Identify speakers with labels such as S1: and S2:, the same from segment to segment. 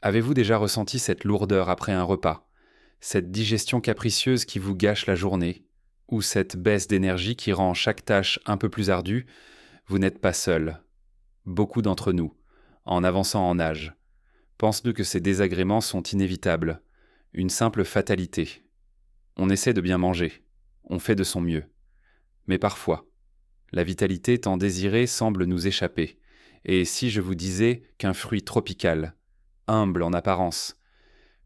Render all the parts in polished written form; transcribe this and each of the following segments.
S1: Avez-vous déjà ressenti cette lourdeur après un repas, cette digestion capricieuse qui vous gâche la journée, ou cette baisse d'énergie qui rend chaque tâche un peu plus ardue? Vous n'êtes pas seul. Beaucoup d'entre nous, en avançant en âge, pensent que ces désagréments sont inévitables, une simple fatalité. On essaie de bien manger, on fait de son mieux. Mais parfois, la vitalité tant désirée semble nous échapper. Et si je vous disais qu'un fruit tropical, humble en apparence,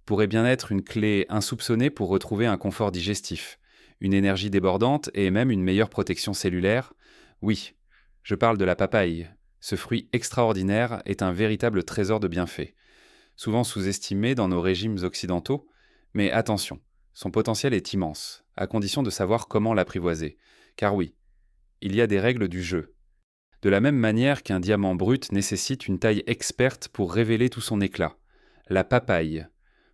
S1: pourrait bien être une clé insoupçonnée pour retrouver un confort digestif, une énergie débordante et même une meilleure protection cellulaire? Oui, je parle de la papaye. Ce fruit extraordinaire est un véritable trésor de bienfaits, souvent sous-estimé dans nos régimes occidentaux, mais attention, son potentiel est immense, à condition de savoir comment l'apprivoiser. Car oui, il y a des règles du jeu. De la même manière qu'un diamant brut nécessite une taille experte pour révéler tout son éclat, la papaye,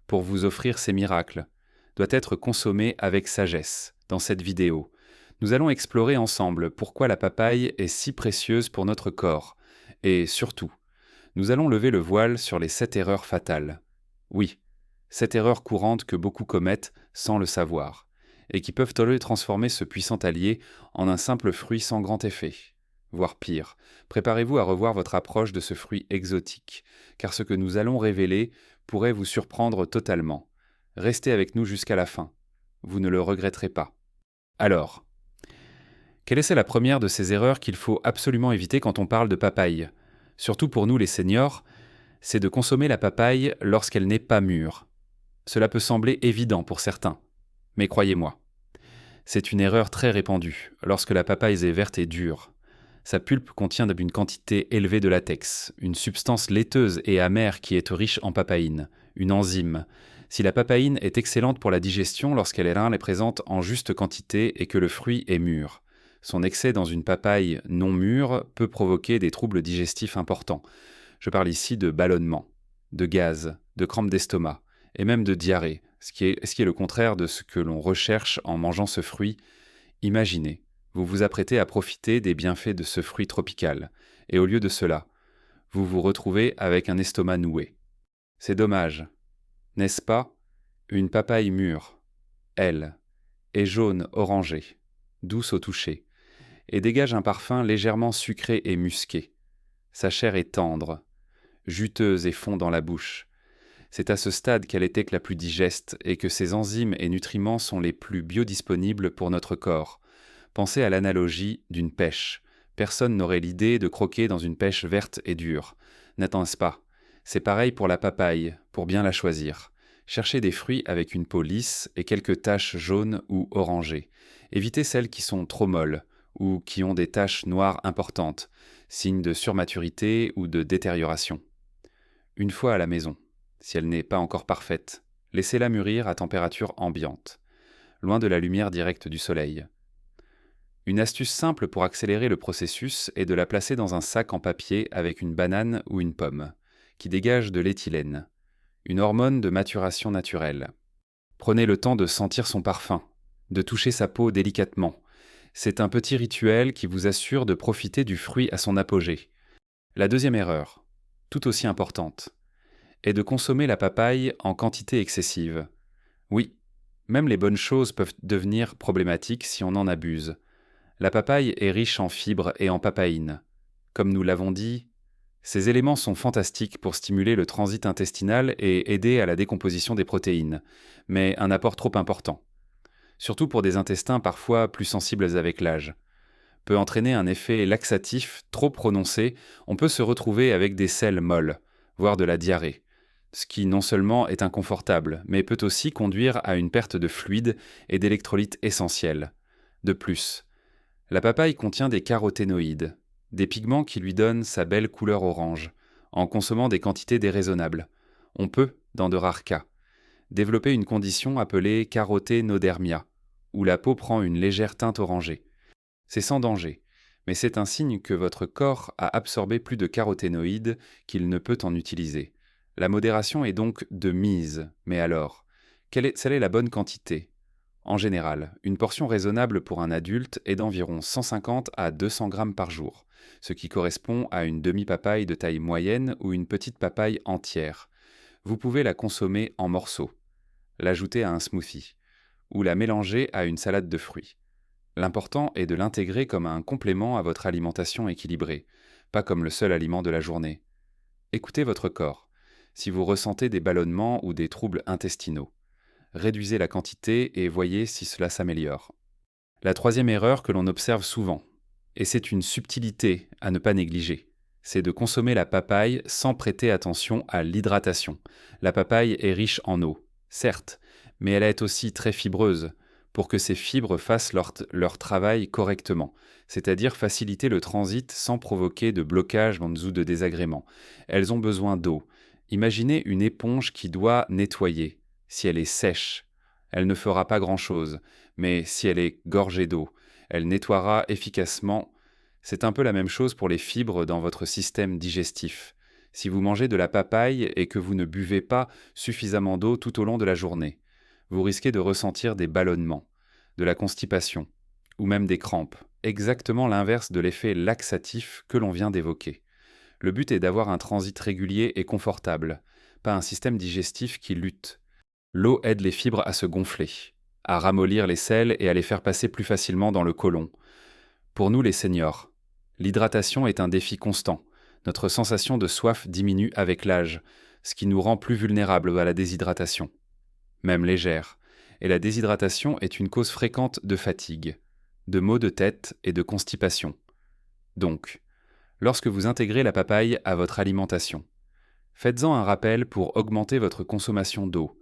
S1: pour vous offrir ses miracles, doit être consommée avec sagesse. Dans cette vidéo, nous allons explorer ensemble pourquoi la papaye est si précieuse pour notre corps, et surtout, nous allons lever le voile sur les 7 erreurs fatales. Oui, 7 erreurs courantes que beaucoup commettent sans le savoir, et qui peuvent transformer ce puissant allié en un simple fruit sans grand effet. Voire pire, préparez-vous à revoir votre approche de ce fruit exotique, car ce que nous allons révéler pourrait vous surprendre totalement. Restez avec nous jusqu'à la fin. Vous ne le regretterez pas. Alors, quelle est la première de ces erreurs qu'il faut absolument éviter quand on parle de papaye? Surtout pour nous les seniors, c'est de consommer la papaye lorsqu'elle n'est pas mûre. Cela peut sembler évident pour certains, mais croyez-moi, c'est une erreur très répandue lorsque la papaye est verte et dure. Sa pulpe contient une quantité élevée de latex, une substance laiteuse et amère qui est riche en papaïne, une enzyme. Si la papaïne est excellente pour la digestion lorsqu'elle est présente en juste quantité et que le fruit est mûr, son excès dans une papaye non mûre peut provoquer des troubles digestifs importants. Je parle ici de ballonnement, de gaz, de crampes d'estomac et même de diarrhée, ce qui est le contraire de ce que l'on recherche en mangeant ce fruit. Imaginez, vous vous apprêtez à profiter des bienfaits de ce fruit tropical, et au lieu de cela, vous vous retrouvez avec un estomac noué. C'est dommage, n'est-ce pas? Une papaye mûre, elle, est jaune orangée, douce au toucher, et dégage un parfum légèrement sucré et musqué. Sa chair est tendre, juteuse et fond dans la bouche. C'est à ce stade qu'elle est la plus digeste et que ses enzymes et nutriments sont les plus biodisponibles pour notre corps. Pensez à l'analogie d'une pêche. Personne n'aurait l'idée de croquer dans une pêche verte et dure. N'attendez pas. C'est pareil pour la papaye, pour bien la choisir. Cherchez des fruits avec une peau lisse et quelques taches jaunes ou orangées. Évitez celles qui sont trop molles ou qui ont des taches noires importantes, signe de surmaturité ou de détérioration. Une fois à la maison, si elle n'est pas encore parfaite, laissez-la mûrir à température ambiante, loin de la lumière directe du soleil. Une astuce simple pour accélérer le processus est de la placer dans un sac en papier avec une banane ou une pomme, qui dégage de l'éthylène, une hormone de maturation naturelle. Prenez le temps de sentir son parfum, de toucher sa peau délicatement. C'est un petit rituel qui vous assure de profiter du fruit à son apogée. La deuxième erreur, tout aussi importante, est de consommer la papaye en quantité excessive. Oui, même les bonnes choses peuvent devenir problématiques si on en abuse. La papaye est riche en fibres et en papaïne. Comme nous l'avons dit, ces éléments sont fantastiques pour stimuler le transit intestinal et aider à la décomposition des protéines, mais un apport trop important, surtout pour des intestins parfois plus sensibles avec l'âge, peut entraîner un effet laxatif trop prononcé. On peut se retrouver avec des selles molles, voire de la diarrhée, ce qui non seulement est inconfortable, mais peut aussi conduire à une perte de fluide et d'électrolytes essentiels. De plus, la papaye contient des caroténoïdes, des pigments qui lui donnent sa belle couleur orange. En consommant des quantités déraisonnables, on peut, dans de rares cas, développer une condition appelée caroténodermia, où la peau prend une légère teinte orangée. C'est sans danger, mais c'est un signe que votre corps a absorbé plus de caroténoïdes qu'il ne peut en utiliser. La modération est donc de mise, mais alors, quelle est la bonne quantité? En général, une portion raisonnable pour un adulte est d'environ 150 à 200 grammes par jour, ce qui correspond à une demi-papaye de taille moyenne ou une petite papaye entière. Vous pouvez la consommer en morceaux, l'ajouter à un smoothie, ou la mélanger à une salade de fruits. L'important est de l'intégrer comme un complément à votre alimentation équilibrée, pas comme le seul aliment de la journée. Écoutez votre corps. Si vous ressentez des ballonnements ou des troubles intestinaux, réduisez la quantité et voyez si cela s'améliore. La troisième erreur que l'on observe souvent, et c'est une subtilité à ne pas négliger, c'est de consommer la papaye sans prêter attention à l'hydratation. La papaye est riche en eau, certes, mais elle est aussi très fibreuse, pour que ces fibres fassent leur travail correctement, c'est-à-dire faciliter le transit sans provoquer de blocage ou de désagréments. Elles ont besoin d'eau. Imaginez une éponge qui doit nettoyer. Si elle est sèche, elle ne fera pas grand-chose, mais si elle est gorgée d'eau, elle nettoiera efficacement. C'est un peu la même chose pour les fibres dans votre système digestif. Si vous mangez de la papaye et que vous ne buvez pas suffisamment d'eau tout au long de la journée, vous risquez de ressentir des ballonnements, de la constipation, ou même des crampes, exactement l'inverse de l'effet laxatif que l'on vient d'évoquer. Le but est d'avoir un transit régulier et confortable, pas un système digestif qui lutte. L'eau aide les fibres à se gonfler, à ramollir les selles et à les faire passer plus facilement dans le côlon. Pour nous les seniors, l'hydratation est un défi constant. Notre sensation de soif diminue avec l'âge, ce qui nous rend plus vulnérables à la déshydratation, même légère. Et la déshydratation est une cause fréquente de fatigue, de maux de tête et de constipation. Donc, lorsque vous intégrez la papaye à votre alimentation, faites-en un rappel pour augmenter votre consommation d'eau.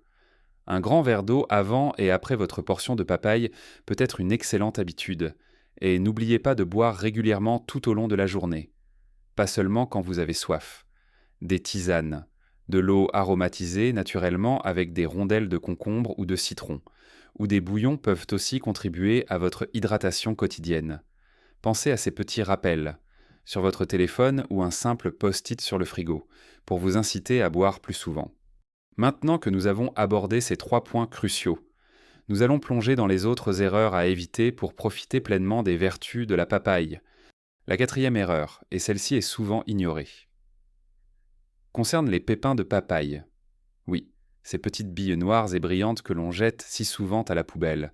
S1: Un grand verre d'eau avant et après votre portion de papaye peut être une excellente habitude, et n'oubliez pas de boire régulièrement tout au long de la journée, pas seulement quand vous avez soif. Des tisanes, de l'eau aromatisée naturellement avec des rondelles de concombre ou de citron, ou des bouillons peuvent aussi contribuer à votre hydratation quotidienne. Pensez à ces petits rappels, sur votre téléphone ou un simple post-it sur le frigo, pour vous inciter à boire plus souvent. Maintenant que nous avons abordé ces 3 points cruciaux, nous allons plonger dans les autres erreurs à éviter pour profiter pleinement des vertus de la papaye. La 4e erreur, et celle-ci est souvent ignorée, concerne les pépins de papaye. Oui, ces petites billes noires et brillantes que l'on jette si souvent à la poubelle.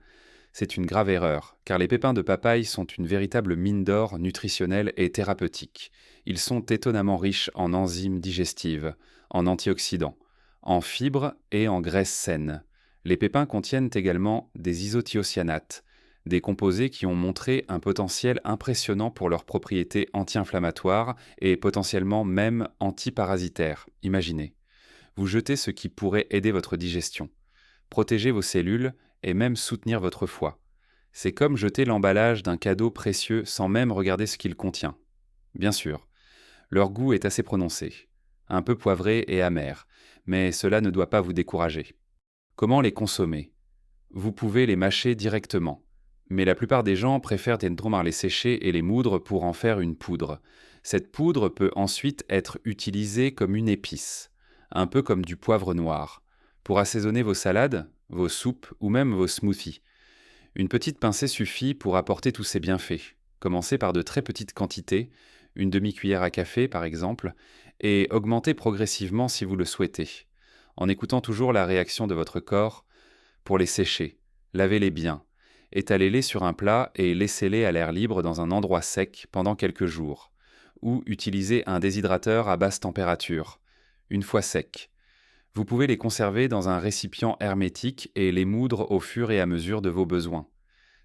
S1: C'est une grave erreur, car les pépins de papaye sont une véritable mine d'or nutritionnelle et thérapeutique. Ils sont étonnamment riches en enzymes digestives, en antioxydants, en fibres et en graisses saines. Les pépins contiennent également des isothiocyanates, des composés qui ont montré un potentiel impressionnant pour leurs propriétés anti-inflammatoires et potentiellement même antiparasitaires. Imaginez, vous jetez ce qui pourrait aider votre digestion, protéger vos cellules et même soutenir votre foie. C'est comme jeter l'emballage d'un cadeau précieux sans même regarder ce qu'il contient. Bien sûr, leur goût est assez prononcé, un peu poivré et amer, mais cela ne doit pas vous décourager. Comment les consommer? Vous pouvez les mâcher directement, mais la plupart des gens préfèrent les sécher et les moudre pour en faire une poudre. Cette poudre peut ensuite être utilisée comme une épice, un peu comme du poivre noir, pour assaisonner vos salades, vos soupes ou même vos smoothies. Une petite pincée suffit pour apporter tous ces bienfaits. Commencez par de très petites quantités, une demi-cuillère à café par exemple, et augmentez progressivement si vous le souhaitez, en écoutant toujours la réaction de votre corps. Pour les sécher, lavez-les bien, étalez-les sur un plat et laissez-les à l'air libre dans un endroit sec pendant quelques jours, ou utilisez un déshydrateur à basse température. Une fois secs, vous pouvez les conserver dans un récipient hermétique et les moudre au fur et à mesure de vos besoins.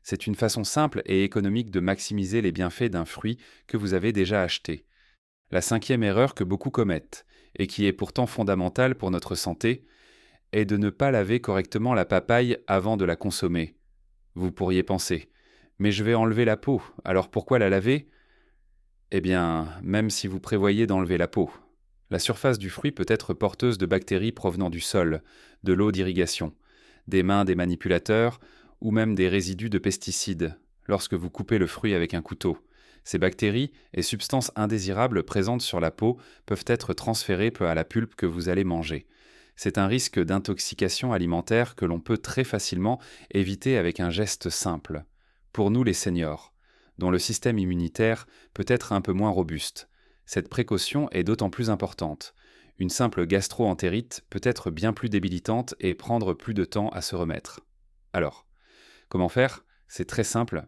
S1: C'est une façon simple et économique de maximiser les bienfaits d'un fruit que vous avez déjà acheté. La 5e erreur que beaucoup commettent, et qui est pourtant fondamentale pour notre santé, est de ne pas laver correctement la papaye avant de la consommer. Vous pourriez penser, mais je vais enlever la peau, alors pourquoi la laver? Eh bien, même si vous prévoyez d'enlever la peau, la surface du fruit peut être porteuse de bactéries provenant du sol, de l'eau d'irrigation, des mains des manipulateurs ou même des résidus de pesticides lorsque vous coupez le fruit avec un couteau. Ces bactéries et substances indésirables présentes sur la peau peuvent être transférées à la pulpe que vous allez manger. C'est un risque d'intoxication alimentaire que l'on peut très facilement éviter avec un geste simple. Pour nous les seniors, dont le système immunitaire peut être un peu moins robuste, cette précaution est d'autant plus importante. Une simple gastro-entérite peut être bien plus débilitante et prendre plus de temps à se remettre. Alors, comment faire? C'est très simple.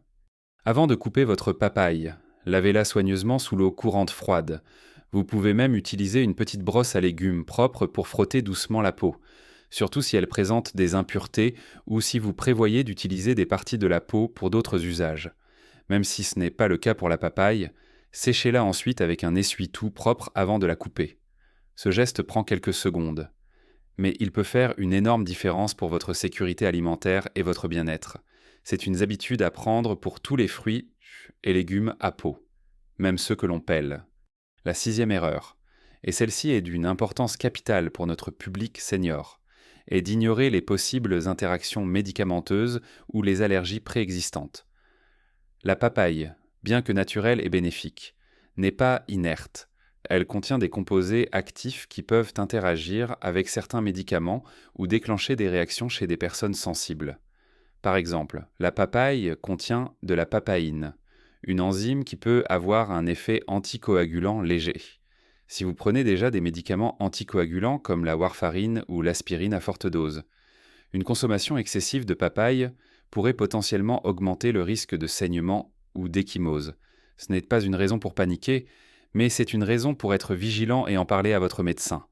S1: Avant de couper votre papaye, lavez-la soigneusement sous l'eau courante froide. Vous pouvez même utiliser une petite brosse à légumes propre pour frotter doucement la peau, surtout si elle présente des impuretés ou si vous prévoyez d'utiliser des parties de la peau pour d'autres usages. Même si ce n'est pas le cas pour la papaye, séchez-la ensuite avec un essuie-tout propre avant de la couper. Ce geste prend quelques secondes, mais il peut faire une énorme différence pour votre sécurité alimentaire et votre bien-être. C'est une habitude à prendre pour tous les fruits et légumes à peau, même ceux que l'on pèle. La 6e erreur, et celle-ci est d'une importance capitale pour notre public senior, est d'ignorer les possibles interactions médicamenteuses ou les allergies préexistantes. La papaye, bien que naturelle et bénéfique, n'est pas inerte. Elle contient des composés actifs qui peuvent interagir avec certains médicaments ou déclencher des réactions chez des personnes sensibles. Par exemple, la papaye contient de la papaïne, une enzyme qui peut avoir un effet anticoagulant léger. Si vous prenez déjà des médicaments anticoagulants comme la warfarine ou l'aspirine à forte dose, une consommation excessive de papaye pourrait potentiellement augmenter le risque de saignement ou d'échymose. Ce n'est pas une raison pour paniquer, mais c'est une raison pour être vigilant et en parler à votre médecin.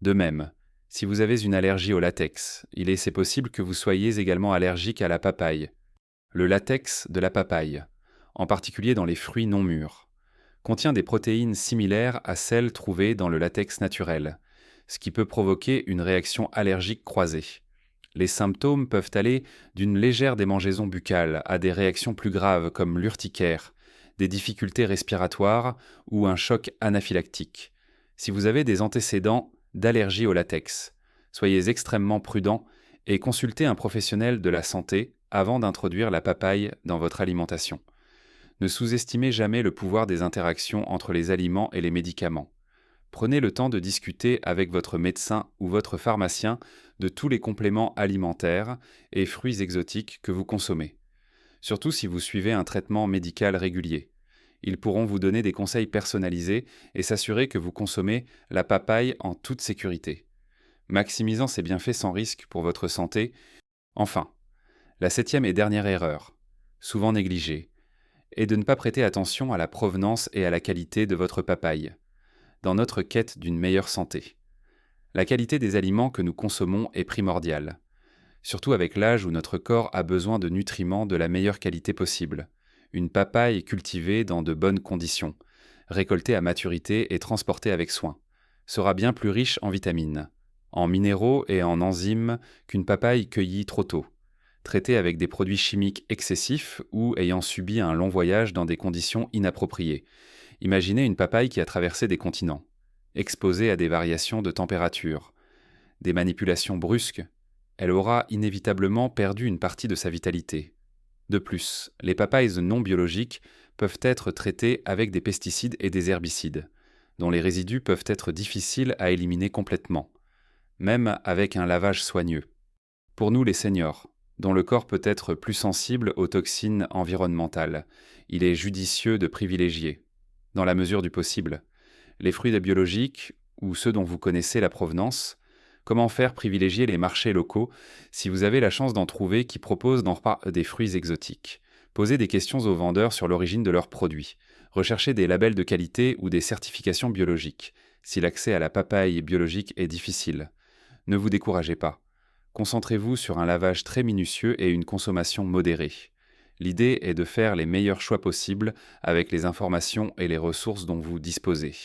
S1: De même, si vous avez une allergie au latex, c'est possible que vous soyez également allergique à la papaye. Le latex de la papaye, en particulier dans les fruits non mûrs, contient des protéines similaires à celles trouvées dans le latex naturel, ce qui peut provoquer une réaction allergique croisée. Les symptômes peuvent aller d'une légère démangeaison buccale à des réactions plus graves comme l'urticaire, des difficultés respiratoires ou un choc anaphylactique. Si vous avez des antécédents d'allergie au latex, soyez extrêmement prudent et consultez un professionnel de la santé avant d'introduire la papaye dans votre alimentation. Ne sous-estimez jamais le pouvoir des interactions entre les aliments et les médicaments. Prenez le temps de discuter avec votre médecin ou votre pharmacien de tous les compléments alimentaires et fruits exotiques que vous consommez. Surtout si vous suivez un traitement médical régulier. Ils pourront vous donner des conseils personnalisés et s'assurer que vous consommez la papaye en toute sécurité, maximisant ses bienfaits sans risque pour votre santé. Enfin, la 7e et dernière erreur, souvent négligée, est de ne pas prêter attention à la provenance et à la qualité de votre papaye, dans notre quête d'une meilleure santé. La qualité des aliments que nous consommons est primordiale, surtout avec l'âge où notre corps a besoin de nutriments de la meilleure qualité possible. Une papaye cultivée dans de bonnes conditions, récoltée à maturité et transportée avec soin, sera bien plus riche en vitamines, en minéraux et en enzymes qu'une papaye cueillie trop tôt, traitée avec des produits chimiques excessifs ou ayant subi un long voyage dans des conditions inappropriées. Imaginez une papaye qui a traversé des continents, exposée à des variations de température, des manipulations brusques. Elle aura inévitablement perdu une partie de sa vitalité. De plus, les papayes non biologiques peuvent être traitées avec des pesticides et des herbicides, dont les résidus peuvent être difficiles à éliminer complètement, même avec un lavage soigneux. Pour nous les seniors, dont le corps peut être plus sensible aux toxines environnementales, il est judicieux de privilégier, dans la mesure du possible, les fruits biologiques ou ceux dont vous connaissez la provenance. Comment faire privilégier les marchés locaux si vous avez la chance d'en trouver qui proposent des fruits exotiques? Posez des questions aux vendeurs sur l'origine de leurs produits. Recherchez des labels de qualité ou des certifications biologiques, si l'accès à la papaye biologique est difficile. Ne vous découragez pas. Concentrez-vous sur un lavage très minutieux et une consommation modérée. L'idée est de faire les meilleurs choix possibles avec les informations et les ressources dont vous disposez.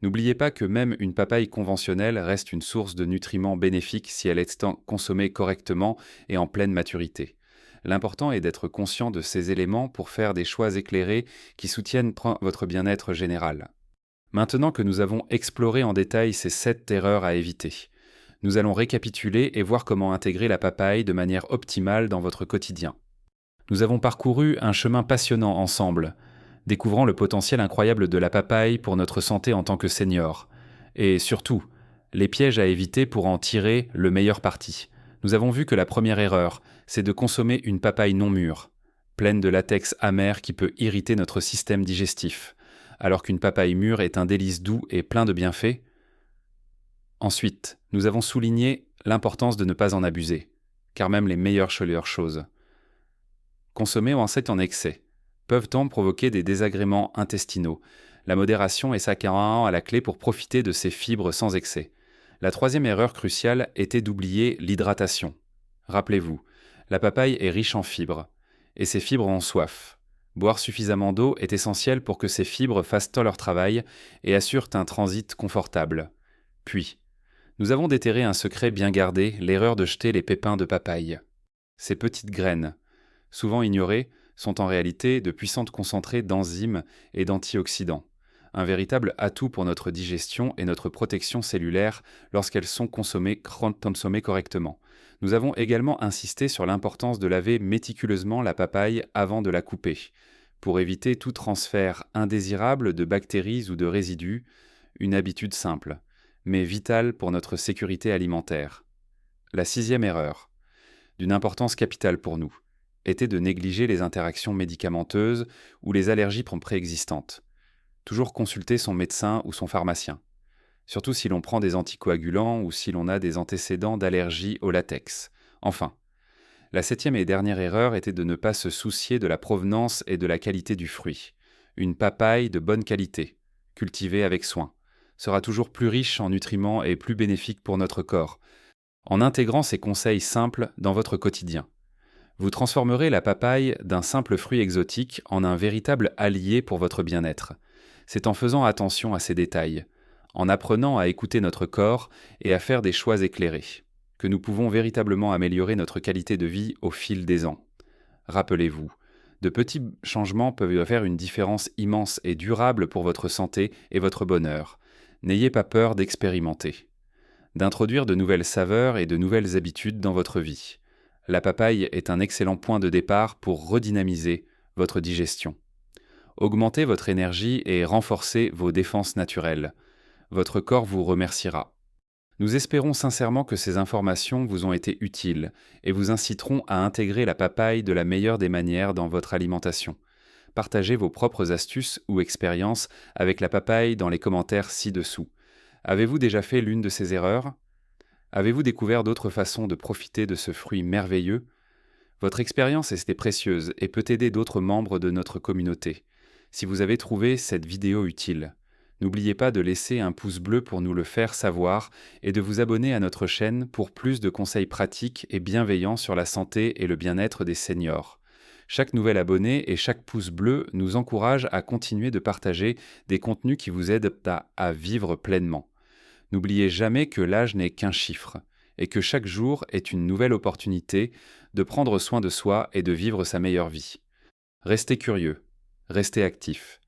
S1: N'oubliez pas que même une papaye conventionnelle reste une source de nutriments bénéfiques si elle est consommée correctement et en pleine maturité. L'important est d'être conscient de ces éléments pour faire des choix éclairés qui soutiennent votre bien-être général. Maintenant que nous avons exploré en détail ces 7 erreurs à éviter, nous allons récapituler et voir comment intégrer la papaye de manière optimale dans votre quotidien. Nous avons parcouru un chemin passionnant ensemble, découvrant le potentiel incroyable de la papaye pour notre santé en tant que senior, et surtout, les pièges à éviter pour en tirer le meilleur parti. Nous avons vu que la première erreur, c'est de consommer une papaye non mûre, pleine de latex amer qui peut irriter notre système digestif, alors qu'une papaye mûre est un délice doux et plein de bienfaits. Ensuite, nous avons souligné l'importance de ne pas en abuser, car même les meilleures choses, consommer ou en excès, peuvent provoquer des désagréments intestinaux. La modération est sacrément à la clé pour profiter de ces fibres sans excès. La troisième erreur cruciale était d'oublier l'hydratation. Rappelez-vous, la papaye est riche en fibres, et ces fibres ont soif. Boire suffisamment d'eau est essentiel pour que ces fibres fassent leur travail et assurent un transit confortable. Puis, nous avons déterré un secret bien gardé, l'erreur de jeter les pépins de papaye. Ces petites graines, souvent ignorées, sont en réalité de puissantes concentrées d'enzymes et d'antioxydants, un véritable atout pour notre digestion et notre protection cellulaire lorsqu'elles sont consommées correctement. Nous avons également insisté sur l'importance de laver méticuleusement la papaye avant de la couper, pour éviter tout transfert indésirable de bactéries ou de résidus, une habitude simple, mais vitale pour notre sécurité alimentaire. La sixième erreur, d'une importance capitale pour nous, était de négliger les interactions médicamenteuses ou les allergies préexistantes. Toujours consulter son médecin ou son pharmacien, surtout si l'on prend des anticoagulants ou si l'on a des antécédents d'allergie au latex. Enfin, la septième et dernière erreur était de ne pas se soucier de la provenance et de la qualité du fruit. Une papaye de bonne qualité, cultivée avec soin, sera toujours plus riche en nutriments et plus bénéfique pour notre corps, en intégrant ces conseils simples dans votre quotidien. Vous transformerez la papaye d'un simple fruit exotique en un véritable allié pour votre bien-être. C'est en faisant attention à ces détails, en apprenant à écouter notre corps et à faire des choix éclairés, que nous pouvons véritablement améliorer notre qualité de vie au fil des ans. Rappelez-vous, de petits changements peuvent faire une différence immense et durable pour votre santé et votre bonheur. N'ayez pas peur d'expérimenter, d'introduire de nouvelles saveurs et de nouvelles habitudes dans votre vie. La papaye est un excellent point de départ pour redynamiser votre digestion. Augmentez votre énergie et renforcez vos défenses naturelles. Votre corps vous remerciera. Nous espérons sincèrement que ces informations vous ont été utiles et vous inciteront à intégrer la papaye de la meilleure des manières dans votre alimentation. Partagez vos propres astuces ou expériences avec la papaye dans les commentaires ci-dessous. Avez-vous déjà fait l'une de ces erreurs ? Avez-vous découvert d'autres façons de profiter de ce fruit merveilleux ? Votre expérience est précieuse et peut aider d'autres membres de notre communauté. Si vous avez trouvé cette vidéo utile, n'oubliez pas de laisser un pouce bleu pour nous le faire savoir et de vous abonner à notre chaîne pour plus de conseils pratiques et bienveillants sur la santé et le bien-être des seniors. Chaque nouvel abonné et chaque pouce bleu nous encourage à continuer de partager des contenus qui vous aident à vivre pleinement. N'oubliez jamais que l'âge n'est qu'un chiffre et que chaque jour est une nouvelle opportunité de prendre soin de soi et de vivre sa meilleure vie. Restez curieux, restez actif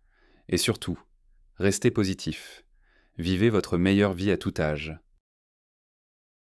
S1: et surtout, restez positif. Vivez votre meilleure vie à tout âge.